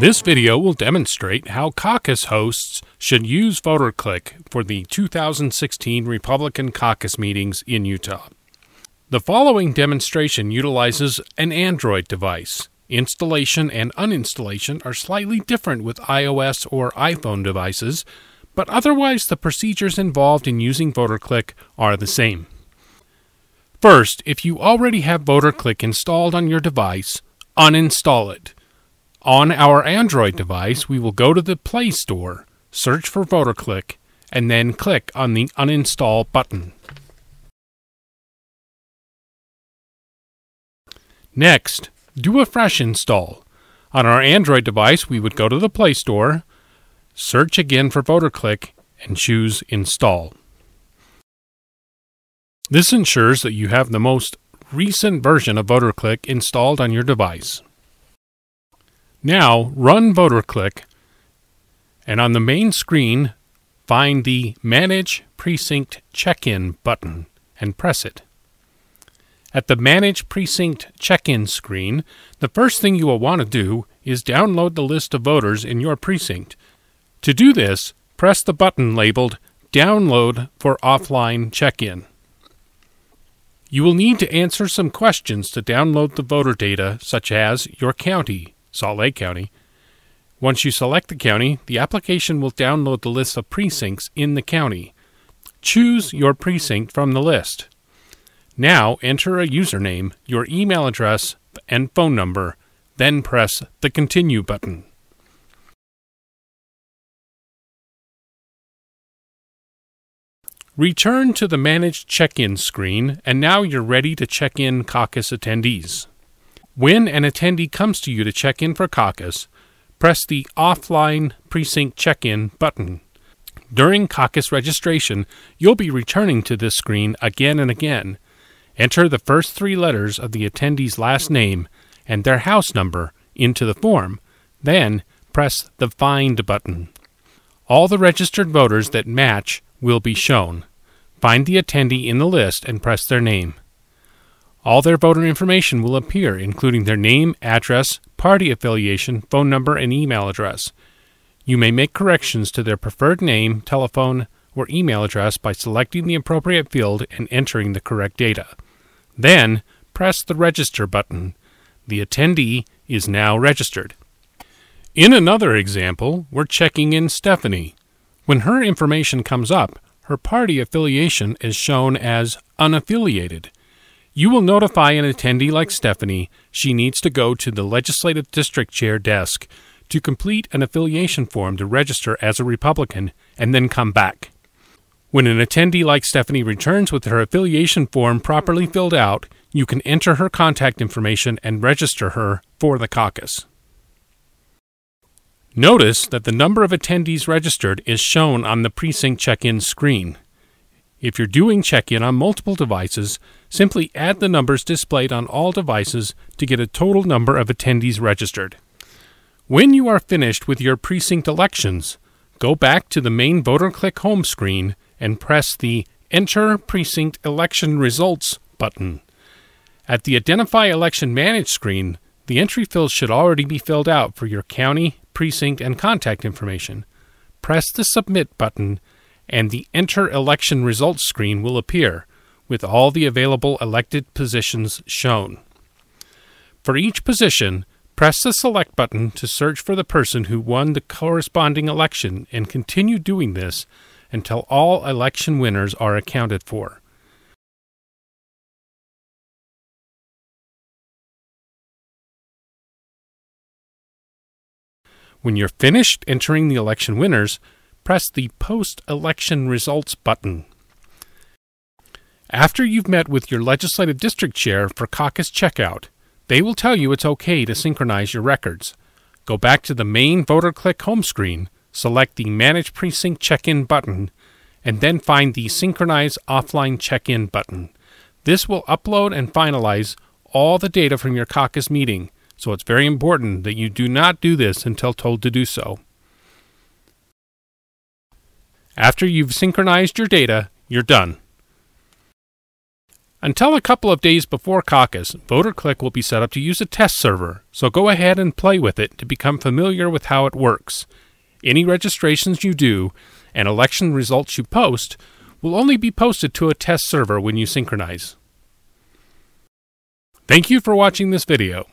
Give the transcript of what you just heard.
This video will demonstrate how caucus hosts should use VoterClick for the 2016 Republican caucus meetings in Utah. The following demonstration utilizes an Android device. Installation and uninstallation are slightly different with iOS or iPhone devices, but otherwise the procedures involved in using VoterClick are the same. First, if you already have VoterClick installed on your device, uninstall it. On our Android device, we will go to the Play Store, search for VoterClick, and then click on the Uninstall button. Next, do a fresh install. On our Android device, we would go to the Play Store, search again for VoterClick, and choose Install. This ensures that you have the most recent version of VoterClick installed on your device. Now, run VoterClick, and on the main screen, find the Manage Precinct Check-in button and press it. At the Manage Precinct Check-in screen, the first thing you will want to do is download the list of voters in your precinct. To do this, press the button labeled Download for Offline Check-in. You will need to answer some questions to download the voter data, such as your county, Salt Lake County. Once you select the county, the application will download the list of precincts in the county. Choose your precinct from the list. Now enter a username, your email address, and phone number, then press the Continue button. Return to the Manage Check-in screen, and now you're ready to check in caucus attendees. When an attendee comes to you to check in for caucus, press the Offline Precinct Check-in button. During caucus registration, you'll be returning to this screen again and again. Enter the first 3 letters of the attendee's last name and their house number into the form. Then press the Find button. All the registered voters that match will be shown. Find the attendee in the list and press their name. All their voter information will appear, including their name, address, party affiliation, phone number, and email address. You may make corrections to their preferred name, telephone, or email address by selecting the appropriate field and entering the correct data. Then, press the Register button. The attendee is now registered. In another example, we're checking in Stephanie. When her information comes up, her party affiliation is shown as unaffiliated. You will notify an attendee like Stephanie she needs to go to the Legislative District Chair desk to complete an affiliation form to register as a Republican and then come back. When an attendee like Stephanie returns with her affiliation form properly filled out, you can enter her contact information and register her for the caucus. Notice that the number of attendees registered is shown on the precinct check-in screen. If you're doing check-in on multiple devices, simply add the numbers displayed on all devices to get a total number of attendees registered. When you are finished with your precinct elections, go back to the main VoterClick home screen and press the Enter Precinct Election Results button. At the Identify Election Manage screen, the entry fields should already be filled out for your county, precinct, and contact information. Press the Submit button, and the Enter Election Results screen will appear, with all the available elected positions shown. For each position, press the Select button to search for the person who won the corresponding election and continue doing this until all election winners are accounted for. When you're finished entering the election winners, press the Post-Election Results button. After you've met with your Legislative District Chair for caucus checkout, they will tell you it's okay to synchronize your records. Go back to the main VoterClick home screen, select the Manage Precinct Check-in button, and then find the Synchronize Offline Check-in button. This will upload and finalize all the data from your caucus meeting, so it's very important that you do not do this until told to do so. After you've synchronized your data, you're done. Until a couple of days before caucus, VoterClick will be set up to use a test server, so go ahead and play with it to become familiar with how it works. Any registrations you do and election results you post will only be posted to a test server when you synchronize. Thank you for watching this video.